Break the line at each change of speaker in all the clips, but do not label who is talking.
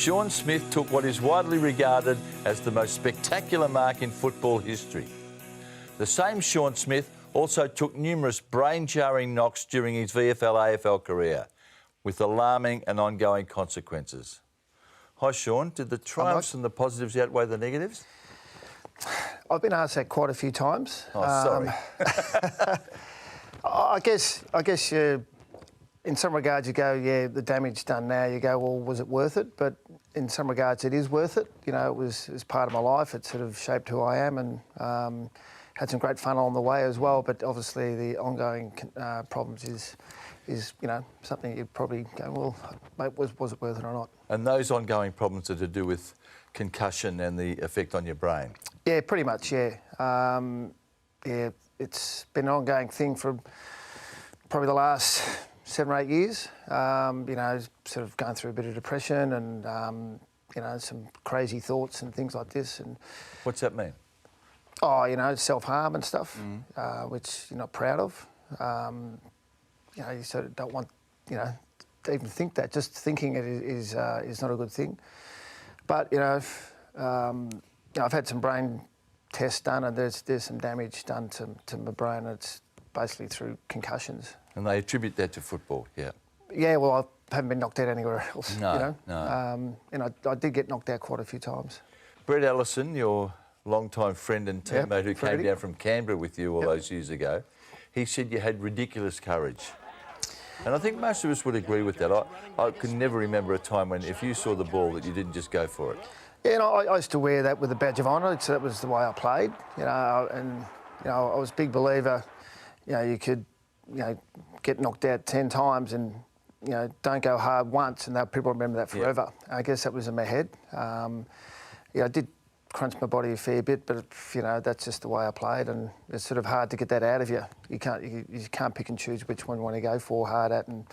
Shaun Smith took what is widely regarded as the most spectacular mark in football history. The same Shaun Smith also took numerous brain-jarring knocks during his VFL-AFL career, with alarming and ongoing consequences. Hi, Shaun. Did the triumphs and the positives outweigh the negatives?
I've been asked that quite a few times.
Oh, sorry.
I guess in some regards you go, yeah, the damage done now. You go, well, was it worth it? But in some regards, it is worth it. You know, it was part of my life. It sort of shaped who I am, and had some great fun along the way as well. But obviously, the ongoing problems is you know, something you'd probably go, well, mate, was it worth it or not?
And those ongoing problems are to do with concussion and the effect on your brain?
Yeah, pretty much, yeah. Yeah, it's been an ongoing thing for probably the last 7 or 8 years. You know, sort of going through a bit of depression and, you know, some crazy thoughts and things like this. And
what's that mean?
Oh, you know, self-harm and stuff, which you're not proud of. You know, you sort of don't want, you know, to even think that. Just thinking it is not a good thing. But, you know, I've had some brain tests done, and there's some damage done to my brain. It's basically through concussions. And
they attribute that to football, yeah?
Yeah, well, I haven't been knocked out anywhere else,
no,
you know?
No.
You know, I did get knocked out quite a few times.
Brett Ellison, your long-time friend and teammate who came down from Canberra with you all those years ago, he said you had ridiculous courage. And I think most of us would agree with that. I can never remember a time when, if you saw the ball, that you didn't just go for it.
Yeah, and I used to wear that with a badge of honour, so that was the way I played, you know, and, you know, I was a big believer, you know, you could, you know, get knocked out 10 times and, you know, don't go hard once, and people remember that forever. I guess that was in my head. Yeah, I did crunch my body a fair bit, but, you know, that's just the way I played, and it's sort of hard to get that out of you. You can't pick and choose which one you want to go for hard at and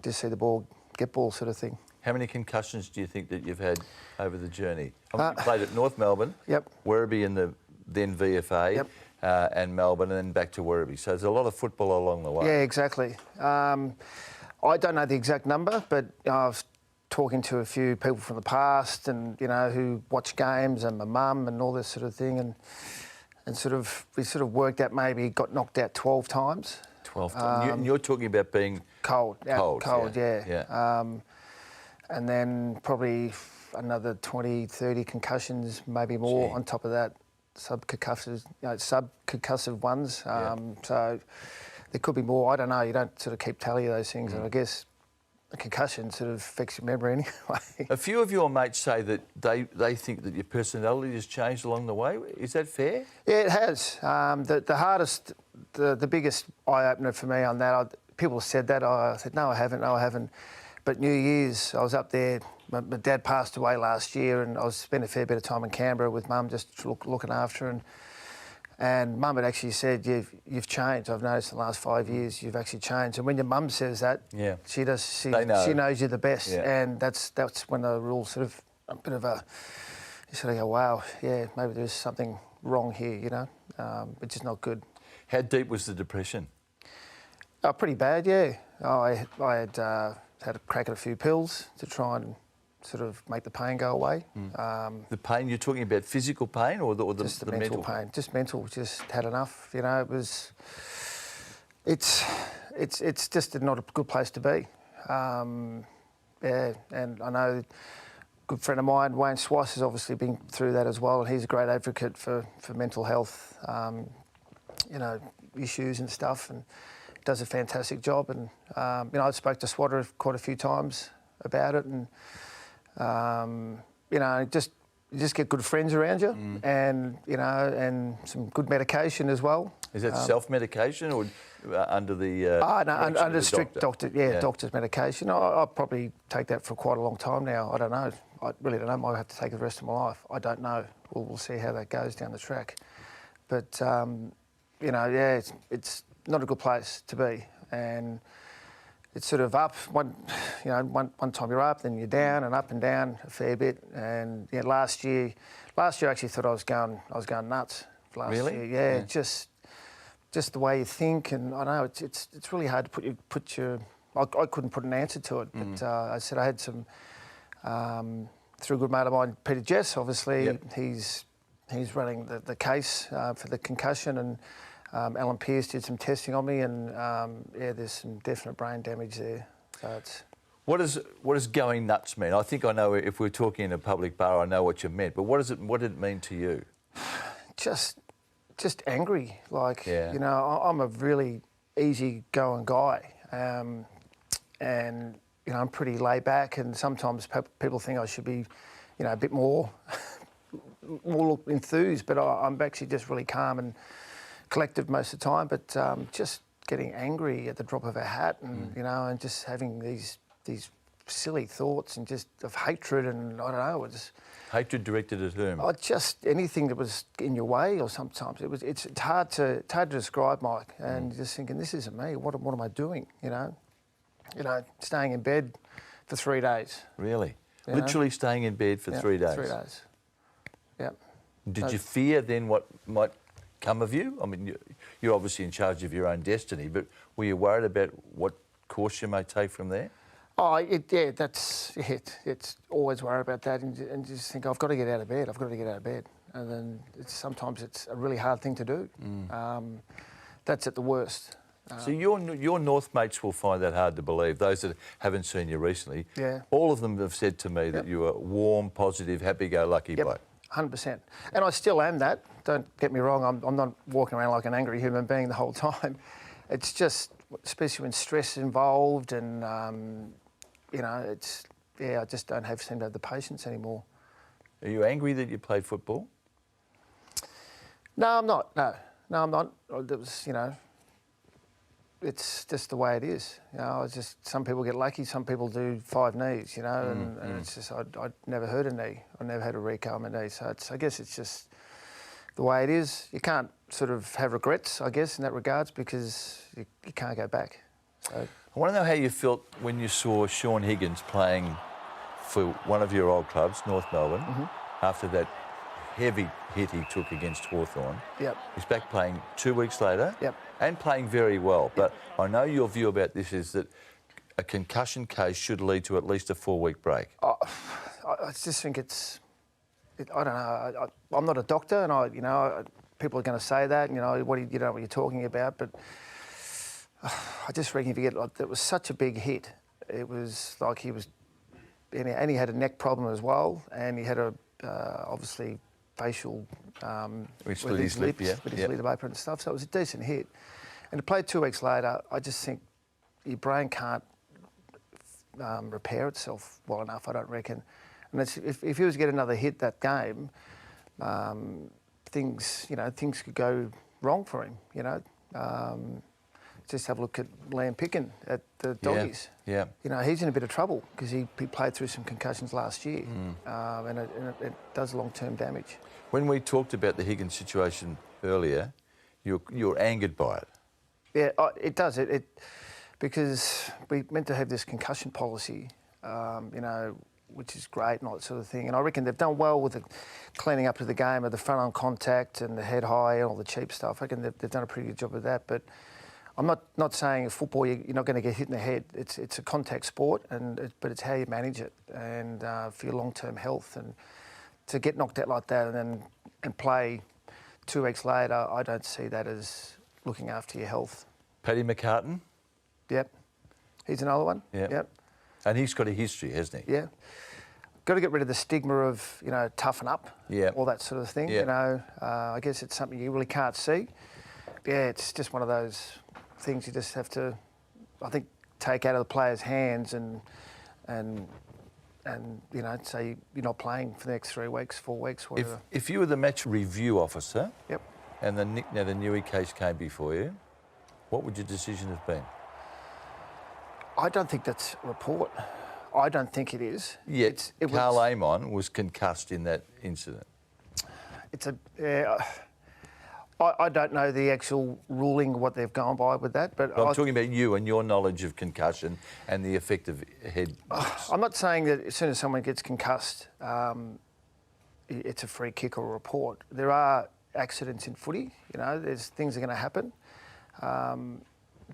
just see the ball, get ball sort of thing.
How many concussions do you think that you've had over the journey? You played at North Melbourne, Werribee in the then VFA, and Melbourne, and then back to Werribee. So there's a lot of football along the way.
Yeah, exactly. I don't know the exact number, but I was talking to a few people from the past, and you know, who watch games, and my mum and all this sort of thing, and we sort of worked out maybe got knocked out 12 times.
12 times. And you're talking about being
cold, yeah.
Yeah.
And then probably another 20, 30 concussions, maybe more on top of that, subconcussive ones. So there could be more. I don't know. You don't sort of keep tally of those things, and I guess a concussion sort of affects your memory anyway.
A few of your mates say that they think that your personality has changed along the way. Is that fair?
Yeah, it has. The hardest, the biggest eye-opener for me on that, people said that. I said, no, I haven't. But New Year's, I was up there. My dad passed away last year, and I spent a fair bit of time in Canberra with Mum, just looking after her. And Mum had actually said, "You've changed. I've noticed in the last 5 years you've actually changed." And when your mum says that, she does. She knows you're the best, and that's when the rules sort of a bit of a. You sort of go, "Wow, yeah, maybe there's something wrong here," you know, which is not good.
How deep was the depression?
Oh, pretty bad, yeah. I had a crack at a few pills to try and sort of make the pain go away.
The pain, you're talking about physical pain or the
just the mental pain? Just mental, just had enough, you know. It's just not a good place to be. Yeah, and I know a good friend of mine, Wayne Swice, has obviously been through that as well, and he's a great advocate for mental health, you know, issues and stuff, and does a fantastic job. And you know, I spoke to Swatter quite a few times about it, and you know, you just get good friends around you, and you know, and some good medication as well.
Is that self-medication or under the?
No, under strict doctor's medication. I'll probably take that for quite a long time now. I don't know. I really don't know. I might have to take it the rest of my life. I don't know. We'll see how that goes down the track. But you know, yeah, it's not a good place to be, and it's sort of up. One time you're up, then you're down, and up and down a fair bit. And yeah, last year I actually thought I was going nuts. Last year, yeah, just the way you think, and I know it's really hard to put your. I couldn't put an answer to it, but I said I had some through a good mate of mine, Peter Jess, obviously,
Yep.
he's running the case for the concussion, and Alan Pearce did some testing on me, and there's some definite brain damage there. So it's
What does going nuts mean? I think I know if we're talking in a public bar, I know what you meant. But what did it mean to you?
just angry. Like,
Yeah.
you know, I'm a really easy-going guy, and you know, I'm pretty laid back, and sometimes people think I should be, you know, a bit more enthused, but I'm actually just really calm and collective most of the time. But just getting angry at the drop of a hat, and you know, and just having these silly thoughts and just of hatred, and I don't know, it's
Hatred directed at whom?
just anything that was in your way, or sometimes it's hard to describe, Mike, and just thinking, this isn't me. What am I doing? You know, staying in bed for 3 days.
Really?
You
Literally staying in bed for 3 days?
3 days. Yep.
Did you fear then what might come of you? I mean, you're obviously in charge of your own destiny, but were you worried about what course you may take from there?
Oh, that's it. It's always worry about that, and just think, I've got to get out of bed. I've got to get out of bed, and then sometimes it's a really hard thing to do. That's at the worst.
So your North mates will find that hard to believe, those that haven't seen you recently.
Yeah.
All of them have said to me that you are warm, positive, happy-go-lucky bloke.
100%. And I still am that. Don't get me wrong. I'm not walking around like an angry human being the whole time. It's just, especially when stress is involved, and you know, I just don't seem to have the patience anymore.
Are you angry that you played football?
No, I'm not. No, I'm not. It was, you know, it's just the way it is. You know, some people get lucky, some people do 5 knees, you know, and it's just, I'd never hurt a knee. I never had a reco on my knee. So I guess it's just the way it is. You can't sort of have regrets, I guess, in that regards, because you can't go back. So
I want to know how you felt when you saw Shaun Higgins playing for one of your old clubs, North Melbourne, after that heavy hit he took against Hawthorn.
Yep.
He's back playing 2 weeks later.
Yep.
And playing very well. But I know your view about this is that a concussion case should lead to at least a 4-week break.
I just think I don't know. I'm not a doctor, and people are going to say that. You know, what you're talking about, but I just reckon if you get it was such a big hit. It was like he had a neck problem as well, and he had obviously facial
With
with
his lip, yeah.
with his lip open and stuff. So it was a decent hit. And to play 2 weeks later, I just think your brain can't repair itself well enough, I don't reckon. And if he was to get another hit that game, things could go wrong for him, you know. Just have a look at Liam Picken at the Doggies.
Yeah.
You know, he's in a bit of trouble because he played through some concussions last year, and it does long-term damage.
When we talked about the Higgins situation earlier, you're angered by it.
Yeah, it does. Because we meant to have this concussion policy, you know, which is great and all that sort of thing. And I reckon they've done well with the cleaning up to the game of the front-on contact and the head high and all the cheap stuff. I reckon they've done a pretty good job of that. But I'm not saying in football you're not going to get hit in the head. It's a contact sport, but it's how you manage it and for your long-term health. And to get knocked out like that and play 2 weeks later, I don't see that as looking after your health.
Paddy McCartan?
Yep. He's another one. Yep.
And he's got a history, hasn't he?
Yeah. Got to get rid of the stigma of, you know, toughen up, all that sort of thing.
Yeah.
You know, I guess it's something you really can't see. Yeah, it's just one of those things you just have to, I think, take out of the players' hands and you know, say you're not playing for the next 3 weeks, 4 weeks, whatever.
If you were the match review officer,
Yep.
and the Newey case came before you, what would your decision have been?
I don't think that's a report. I don't think it is.
Yet Carl Amon was concussed in that incident.
I don't know the actual ruling, what they've gone by with that, but
I'm talking about you and your knowledge of concussion and the effect of head.
I'm not saying that as soon as someone gets concussed, it's a free kick or a report. There are accidents in footy, you know, there's things that are going to happen.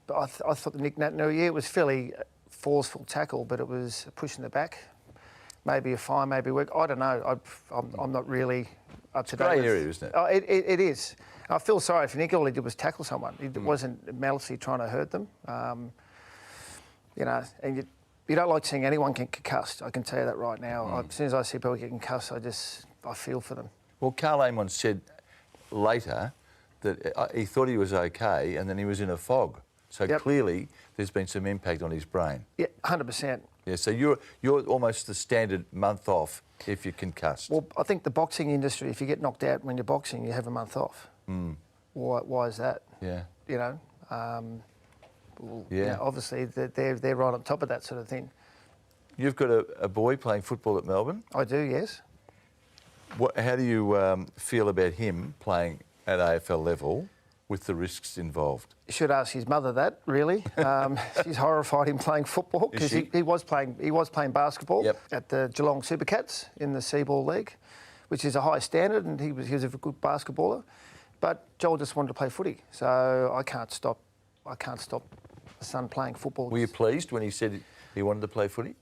But I thought the Nick Nat, it was fairly forceful tackle, but it was a push in the back. maybe a fine, maybe a week. I don't know. I'm not really up to date.
Grey area, isn't it?
Oh, it is. I feel sorry for Nick. All he did was tackle someone. He wasn't maliciously trying to hurt them. You know, and you don't like seeing anyone get concussed. I can tell you that right now. As soon as I see people getting concussed, I feel for them.
Well, Carl Amon said later that he thought he was okay, and then he was in a fog. So clearly, there's been some impact on his brain.
Yeah, 100%.
Yeah, so you're almost the standard month off if you're concussed.
Well, I think the boxing industry, if you get knocked out when you're boxing, you have a month off. Why is that?
Yeah.
You know, you know, obviously they're right on top of that sort of thing.
You've got a boy playing football at Melbourne.
I do, yes.
How do you feel about him playing at AFL level with the risks involved?
You should ask his mother that, really. She's horrified him playing football because he was playing basketball at the Geelong Supercats in the Seaball League, which is a high standard, and he was a good basketballer. But Joel just wanted to play footy, so I can't stop the son playing football.
Were you pleased when he said he wanted to play footy?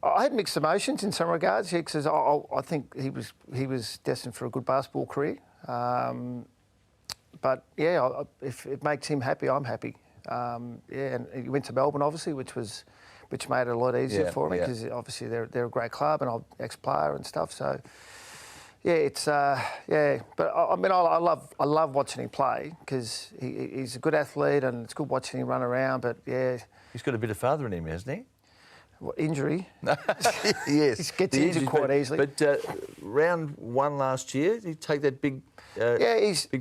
I had mixed emotions in some regards, because I think he was destined for a good basketball career. But yeah, if it makes him happy, I'm happy. Yeah, and he went to Melbourne, obviously, which made it a lot easier for me, because obviously they're a great club and I'm ex-player and stuff. So yeah, it's yeah. But I mean, I love watching him play, because he's a good athlete and it's good watching him run around. But yeah,
he's got a bit of father in him, hasn't he?
What, injury?
Yes,
he gets injured quite easily.
But round one last year, did he take that big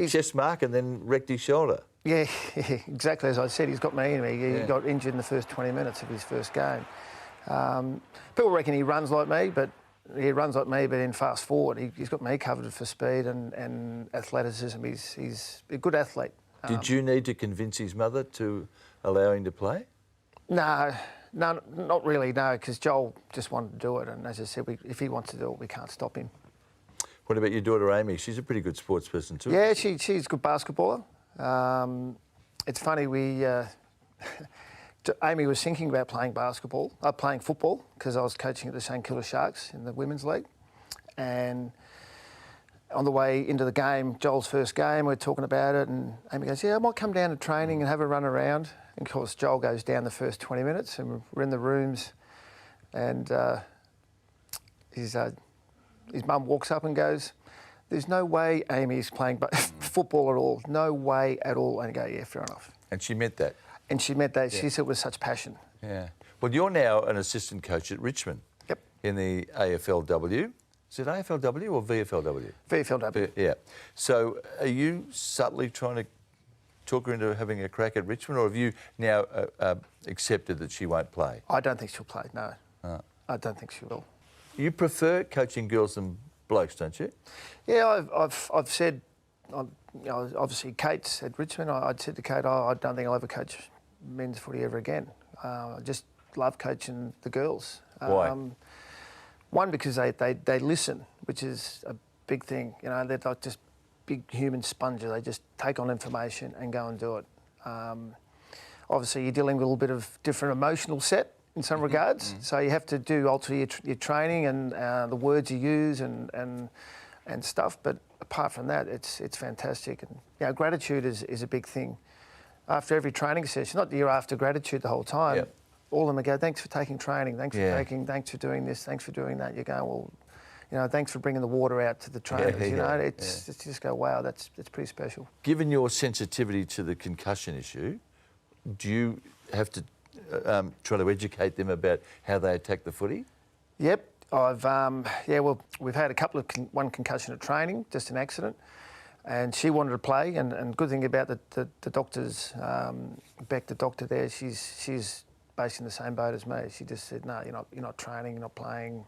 chest mark and then wrecked his shoulder?
Yeah, exactly as I said. He's got me in me. He got injured in the first 20 minutes of his first game. People reckon he runs like me, but in fast forward, he's got me covered for speed and athleticism. He's a good athlete.
Did you need to convince his mother to allow him to play?
No, not really, no, because Joel just wanted to do it. And as I said, if he wants to do it, we can't stop him.
What about your daughter, Amy? She's a pretty good sports person too.
Yeah, she's a good basketballer. It's funny, Amy was thinking about playing football, because I was coaching at the St Kilda Sharks in the Women's League. And on the way into the game, Joel's first game, we're talking about it, and Amy goes, yeah, I might come down to training and have a run around. And of course, Joel goes down the first 20 minutes, and we're in the rooms, and his mum walks up and goes, there's no way Amy's playing football at all. No way at all. And I go, yeah, fair enough.
And she meant that?
And she meant that. Yeah. She said it with such passion.
Yeah. Well, you're now an assistant coach at Richmond.
Yep.
In the AFLW. Is it AFLW or VFLW?
VFLW.
Yeah. So are you subtly trying to talk her into having a crack at Richmond, or have you now accepted that she won't play?
I don't think she'll play, no. I don't think she will.
You prefer coaching girls than blokes, don't you?
Yeah, I've said, you know, obviously Kate's at Richmond. I'd said to Kate, I don't think I'll ever coach men's footy ever again. I just love coaching the girls.
Why?
One, because they listen, which is a big thing. You know, they're like just big human sponges. They just take on information and go and do it. Obviously, you're dealing with a little bit of different emotional set in some regards. So you have to alter your training and the words you use and stuff. But apart from that, it's fantastic. And you know, gratitude is a big thing. After every training session, not that you're after gratitude the whole time. Yep. All of them go, thanks for taking training, thanks for doing this, thanks for doing that. You're going, well, you know, thanks for bringing the water out to the trainers. You know, it's just go, wow, that's pretty special. Given
your sensitivity to the concussion issue, do you have to try to educate them about how they attack the footy?
Yep, we've had a couple of one concussion at training, just an accident, and she wanted to play. And good thing about the doctors, Beck, the doctor there, she's basically in the same boat as me. She just said, no, you're not training, you're not playing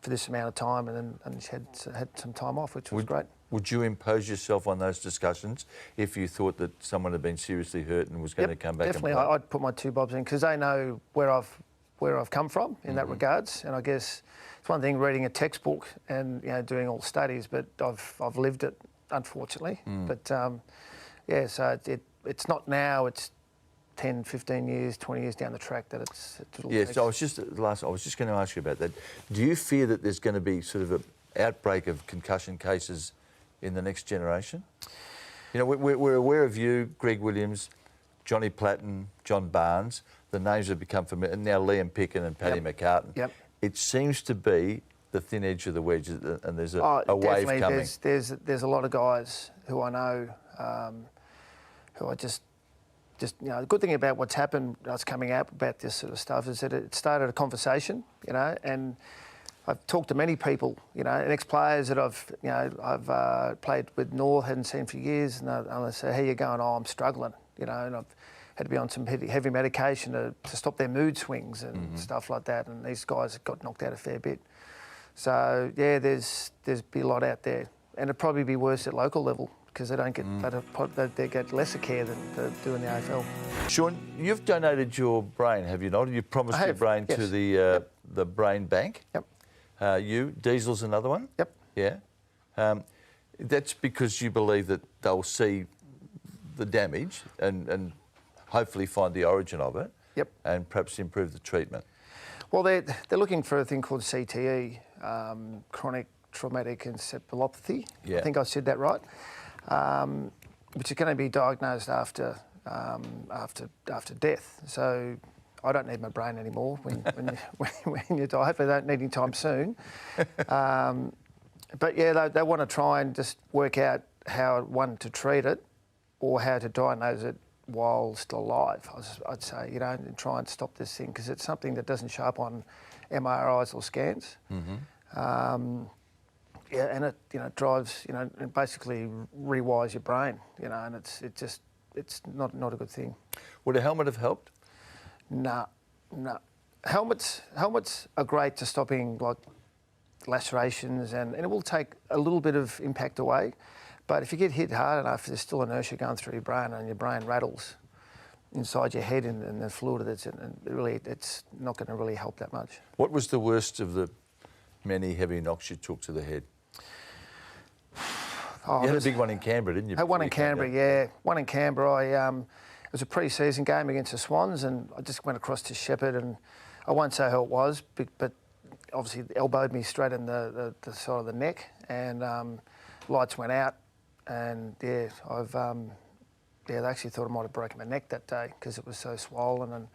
for this amount of time, and she had some time off, which was great. Would you impose yourself on those discussions if you thought that someone had been seriously hurt and was going to come back? Definitely, and play? I'd put my 2 bobs in, because they know where I've come from in that regards. And I guess it's one thing reading a textbook and doing all studies, but I've lived it, unfortunately. But so it's not now. It's 10, 15 years, 20 years down the track that it'll
Yes,
take.
I was just going to ask you about that. Do you fear that there's going to be sort of an outbreak of concussion cases in the next generation? You know, we're aware of you, Greg Williams, Johnny Platten, John Barnes. The names have become familiar, and now Liam Picken and Paddy McCartan.
Yep.
It seems to be the thin edge of the wedge, and there's a wave
definitely.
coming.
There's a lot of guys who I know who are just you know, the good thing about what's happened, us coming out about this sort of stuff, is that it started a conversation, you know, and I've talked to many people, you know, and ex-players that I've played with North, hadn't seen for years, and I say, how you going? Oh, I'm struggling, you know, and I've had to be on some heavy medication to stop their mood swings and stuff like that, and these guys got knocked out a fair bit. So, yeah, there's be a lot out there, and it'd probably be worse at local level, because they don't get they get lesser care than they do in the AFL.
Shaun, you've donated your brain, have you not? You promised your brain
yes.
to the brain bank.
Yep.
Diesel's another one.
Yep.
Yeah. That's because you believe that they'll see the damage and hopefully find the origin of it.
Yep.
And perhaps improve the treatment.
Well, they're looking for a thing called CTE, chronic traumatic encephalopathy.
Yeah.
I think I said that right. Which is going to be diagnosed after death. So I don't need my brain anymore when you die. Hopefully, I don't need any time soon. But yeah, they want to try and just work out how to treat it, or how to diagnose it while still alive. I'd say, you know, and try and stop this thing, because it's something that doesn't show up on MRIs or scans. Yeah, and it, you know, drives, you know, and basically rewires your brain, you know, and it's not a good thing.
Would a helmet have helped?
No. Helmets are great to stopping like lacerations, and it will take a little bit of impact away. But if you get hit hard enough, there's still inertia going through your brain, and your brain rattles inside your head, and the fluid that's in, and really, it's not going to really help that much.
What was the worst of the many heavy knocks you took to the head?
Oh,
you had a big one in Canberra, didn't you?
Had one in Canberra, yeah. One in Canberra. It was a pre-season game against the Swans, and I just went across to Shepherd, and I won't say who it was, but obviously elbowed me straight in the side of the neck, and lights went out, and yeah, they actually thought I might have broken my neck that day because it was so swollen,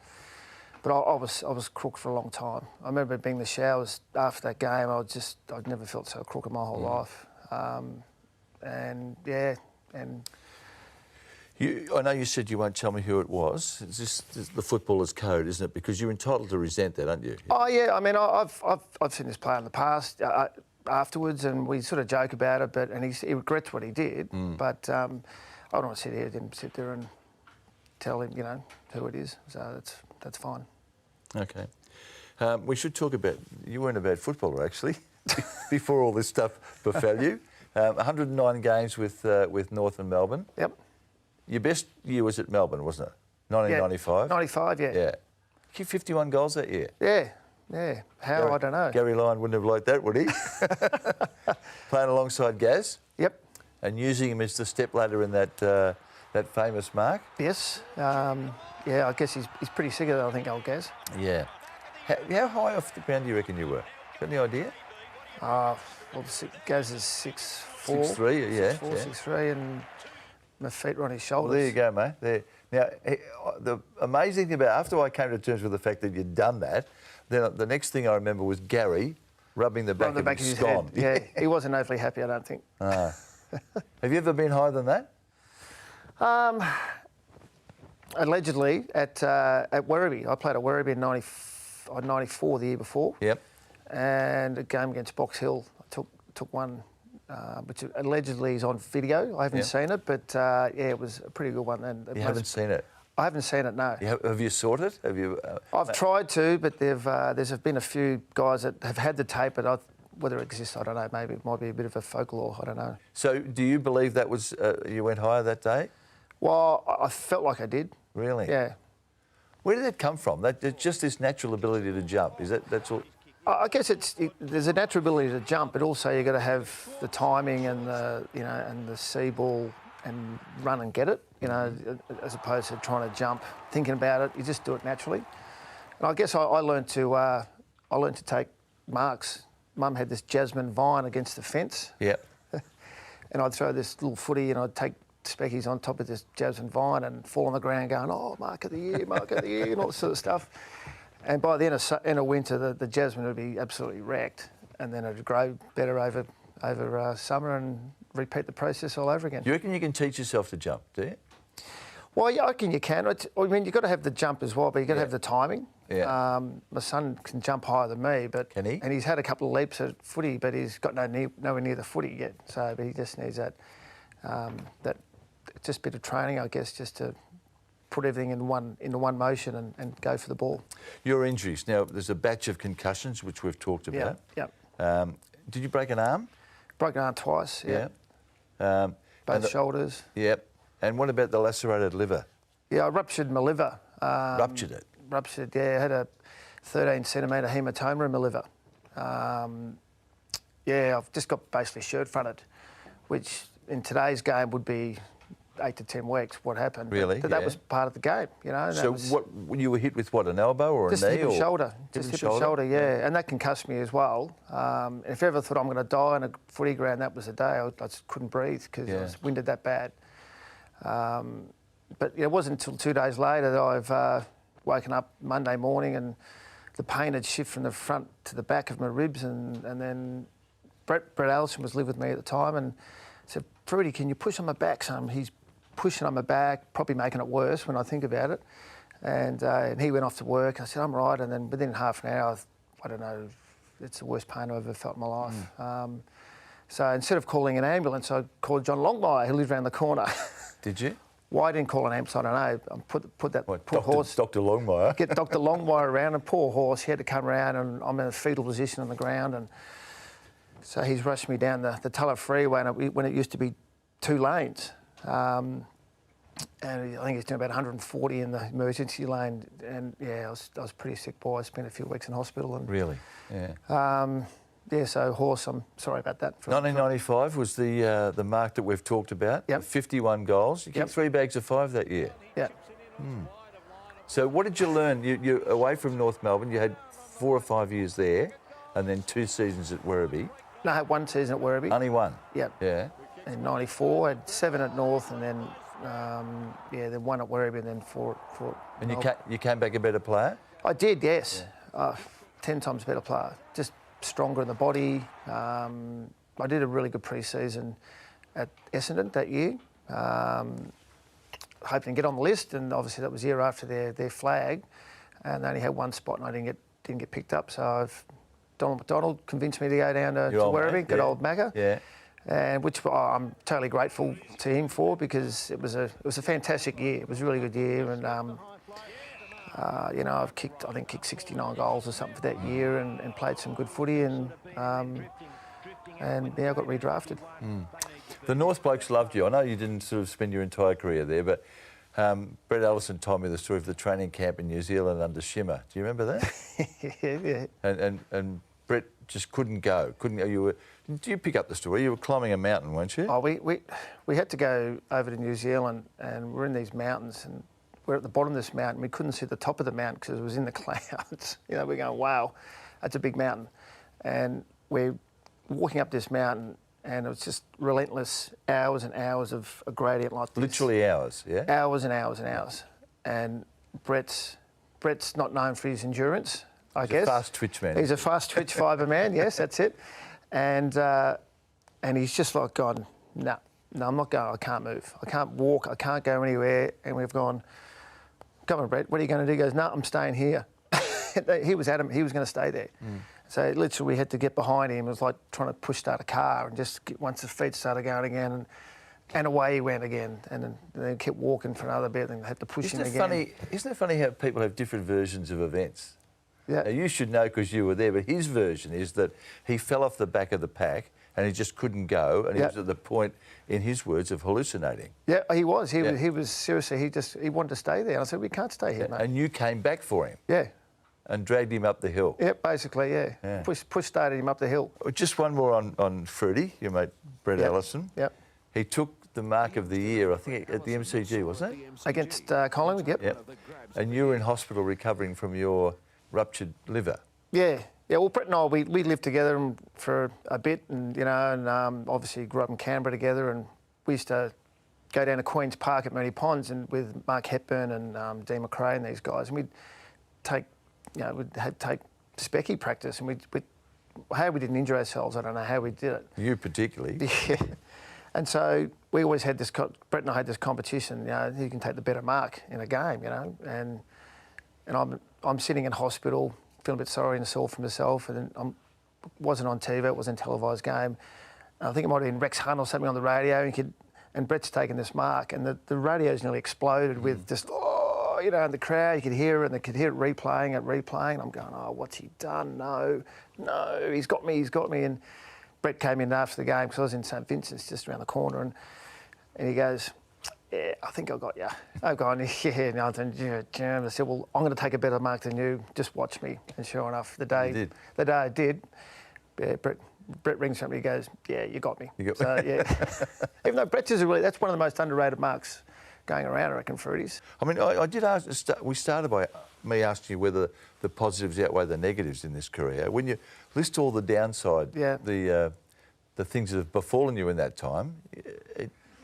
but I was crook for a long time. I remember being in the showers after that game. I'd never felt so crook in my whole life. And yeah, and
I know you said you won't tell me who it was. It's just the footballer's code, isn't it? Because you're entitled to resent that, aren't you?
Oh yeah, I mean, I've seen this player in the past afterwards, and we sort of joke about it. But he regrets what he did. But I don't want to sit there and tell him, you know, who it is. So that's fine.
Okay. We should talk about, you weren't a bad footballer actually before all this stuff befell you. 109 games with North and Melbourne.
Yep.
Your best year was at Melbourne, wasn't it? 1995?
95, yeah.
Yeah. You 51 goals that year?
Yeah. How? I don't know.
Gary Lyon wouldn't have liked that, would he? Playing alongside Gaz?
Yep.
And using him as the stepladder in that famous mark?
Yes. Yeah, I guess he's pretty sick of that, I think, old Gaz.
Yeah. How high off the ground do you reckon you were? Got any idea?
Well, Gaz is 6'4".
6'3", yeah.
6'3", and my feet were on his shoulders.
Well, there you go, mate. There. Now, the amazing thing about, after I came to terms with the fact that you'd done that, then the next thing I remember was Gary rubbing the back of his scone.
Head. Yeah, he wasn't overly happy, I don't think.
Have you ever been higher than that?
Allegedly at Werribee. I played at Werribee in 94 the year before.
Yep.
And a game against Box Hill, I took one, which allegedly is on video. I haven't seen it, but yeah, it was a pretty good one. And
you haven't seen it?
I haven't seen it, no.
Have you sought it? Have you?
I've tried to, but there's been a few guys that have had the tape, but whether it exists, I don't know. Maybe it might be a bit of a folklore, I don't know.
So do you believe that was, you went higher that day?
Well, I felt like I did.
Really?
Yeah.
Where did that come from? Just this natural ability to jump, is that's all?
I guess there's a natural ability to jump, but also you've got to have the timing and the see ball and run and get it. you know, as opposed to trying to jump, thinking about it. You just do it naturally. And I guess I learned to take marks. Mum had this jasmine vine against the fence.
Yep.
And I'd throw this little footy and I'd take speckies on top of this jasmine vine and fall on the ground going, oh, mark of the year, mark of the year, and all that sort of stuff. And by the end of winter, the jasmine would be absolutely wrecked, and then it'd grow better over summer and repeat the process all over again.
Do you reckon you can teach yourself to jump, do you?
Well, yeah, I reckon you can. I mean, you've got to have the jump as well, but you've got to have the timing.
Yeah.
My son can jump higher than me, but
Can he?
And he's had a couple of leaps at footy, but he's got nowhere near the footy yet. So, but he just needs that just bit of training, I guess, just to put everything into one motion and go for the ball.
Your injuries. Now, there's a batch of concussions, which we've talked about.
Yeah.
Did you break an arm?
Broken arm twice. Yeah. Both shoulders.
Yep. And what about the lacerated liver?
Yeah, I ruptured my liver.
Ruptured it?
Ruptured, yeah. I had a 13 centimetre hematoma in my liver. Yeah, I've just got basically shirt fronted, which in today's game would be 8 to 10 weeks. What happened?
Really?
But that was part of the game, you know.
So what you were hit with? What, an elbow or a knee?
Just hip and shoulder. Just hip and shoulder, yeah. And that concussed me as well. If I ever thought I'm going to die on a footy ground, that was the day. I just couldn't breathe because I was winded that bad. But it wasn't until 2 days later that I've woken up Monday morning and the pain had shifted from the front to the back of my ribs, and then Brett Allison was living with me at the time and said, Fruity, can you push on my back some? He's pushing on my back, probably making it worse when I think about it. And he went off to work. I said, I'm right. And then within half an hour, I don't know, it's the worst pain I've ever felt in my life. So instead of calling an ambulance, I called John Longmire, who lived around the corner.
Did you?
Why I didn't call an ambulance, I don't know. Put that poor horse...
Dr. Longmire?
Get Dr. Longmire around, and poor horse, he had to come around, and I'm in a fetal position on the ground. And so he's rushed me down the Tulla Freeway when it used to be 2 lanes. And I think he's doing about 140 in the emergency lane. And yeah, I was pretty sick, boy. I spent a few weeks in hospital. And
really? Yeah.
Yeah, so horse, I'm sorry about that.
1995 was the mark that we've talked about.
Yep.
51 goals. You kicked 3 bags of 5 that year.
Yeah.
So what did you learn? You're away from North Melbourne. You had 4 or 5 years there, and then 2 seasons at Werribee.
No, I had 1 season at Werribee.
Only 1?
Yep.
Yeah.
In 94, I had 7 at North, and then then 1 at Werribee, and then 4 at
And you came back a better player?
I did, yes. 10 times better player. Just stronger in the body. I did a really good pre-season at Essendon that year, hoping to get on the list, and obviously that was the year after their flag, and they only had 1 spot, and I didn't get picked up. So Donald McDonald convinced me to go down to Werribee, good old Macca.
Yeah.
And which I'm totally grateful to him for, because it was a fantastic year. It was a really good year, and you know, I've kicked 69 goals or something for that year, and played some good footy, and yeah, I got redrafted.
The North blokes loved you. I know you didn't sort of spend your entire career there, but Brett Allison told me the story of the training camp in New Zealand under Shimmer. Do you remember that?
Yeah.
And Brett just couldn't go. Do you pick up the story? You were climbing a mountain, weren't you?
Oh, we had to go over to New Zealand, and we're in these mountains, and we're at the bottom of this mountain. We couldn't see the top of the mountain because it was in the clouds. You know, we're going, wow, that's a big mountain. And we're walking up this mountain, and it was just relentless hours and hours of a gradient like this.
Literally hours, yeah?
Hours and hours and hours. And Brett's not known for his endurance, I guess.
He's a fast twitch man.
He's a fast twitch fibre man, yes, that's it. And he's just like gone, no, I'm not going, I can't move. I can't walk, I can't go anywhere. And we've gone, come on, Brett, what are you going to do? He goes, no, I'm staying here. He was adamant he was going to stay there. So literally we had to get behind him. It was like trying to start a car, and just once the feet started going again, and away he went again, and then kept walking for another bit, and had to push him again.
Isn't it funny how people have different versions of events?
Yeah.
Now, you should know because you were there, but his version is that he fell off the back of the pack and he just couldn't go, and he was at the point, in his words, of hallucinating. Yeah,
he was. He was seriously. He wanted to stay there. And I said, we can't stay here, mate.
And you came back for him.
Yeah.
And dragged him up the hill.
Yeah, basically, yeah. Push-started him up the hill.
Just one more on Fruity, your mate Brett Allison.
Yep.
He took the mark of the year, I think, at the MCG, wasn't it?
Against Collingwood, yep.
Yep. And you were in hospital recovering from your ruptured liver.
Yeah. Well, Brett and I, we lived together for a bit, and obviously grew up in Canberra together, and we used to go down to Queen's Park at Moonee Ponds and with Mark Hepburn and Dean McRae and these guys, and we'd take specky practice, and how we didn't injure ourselves, I don't know how we did it.
You particularly.
Yeah. And so we always had this, Brett and I had this competition, who can take the better mark in a game, and I'm sitting in hospital, feeling a bit sorry and sore for myself, and I wasn't on TV, it wasn't a televised game. I think it might have been Rex Hunt or something on the radio, and Brett's taken this mark, and the radio's nearly exploded with just, and the crowd, you could hear it, and they could hear it replaying, and I'm going, oh, what's he done? No, he's got me. And Brett came in after the game, because I was in St Vincent's just around the corner, and he goes, yeah, I think I got you. I've gone, yeah, nothing. I said, well, I'm going to take a better mark than you. Just watch me. And sure enough, the day I did, Brett rings me. He goes, yeah, you got me. So, yeah. Even though Brett's is that's one of the most underrated marks going around, I reckon, for it is.
I mean, I did ask. We started by me asking you whether the positives outweigh the negatives in this career. When you list all the downside, the things that have befallen you in that time,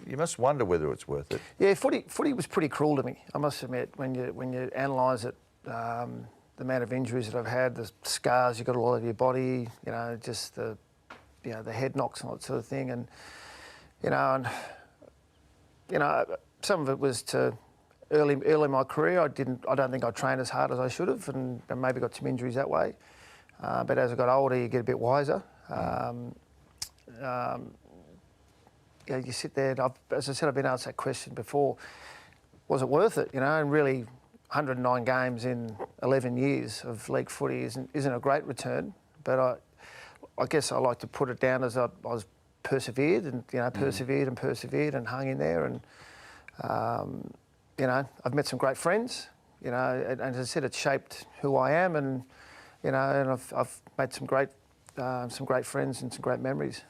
you must wonder whether it's worth it.
Yeah, footy was pretty cruel to me, I must admit. When you analyse it, the amount of injuries that I've had, the scars you've got all over your body, just the head knocks and that sort of thing, and some of it was to early in my career. I don't think I trained as hard as I should have, and maybe got some injuries that way. But as I got older, you get a bit wiser. You sit there, and as I said, I've been asked that question before. Was it worth it? And really, 109 games in 11 years of league footy isn't a great return. But I guess I like to put it down as I was persevered and persevered and hung in there, and I've met some great friends. And as I said, it's shaped who I am, and and I've made some great friends and some great memories.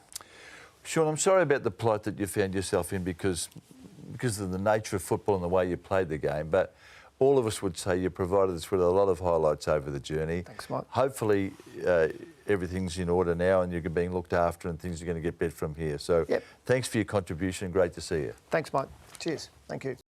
Shaun, I'm sorry about the plight that you found yourself in because of the nature of football and the way you played the game, but all of us would say you provided us with a lot of highlights over the journey.
Thanks, Mike.
Hopefully everything's in order now and you're being looked after and things are going to get better from here. So Thanks for your contribution. Great to see you.
Thanks, Mike. Cheers. Thank you.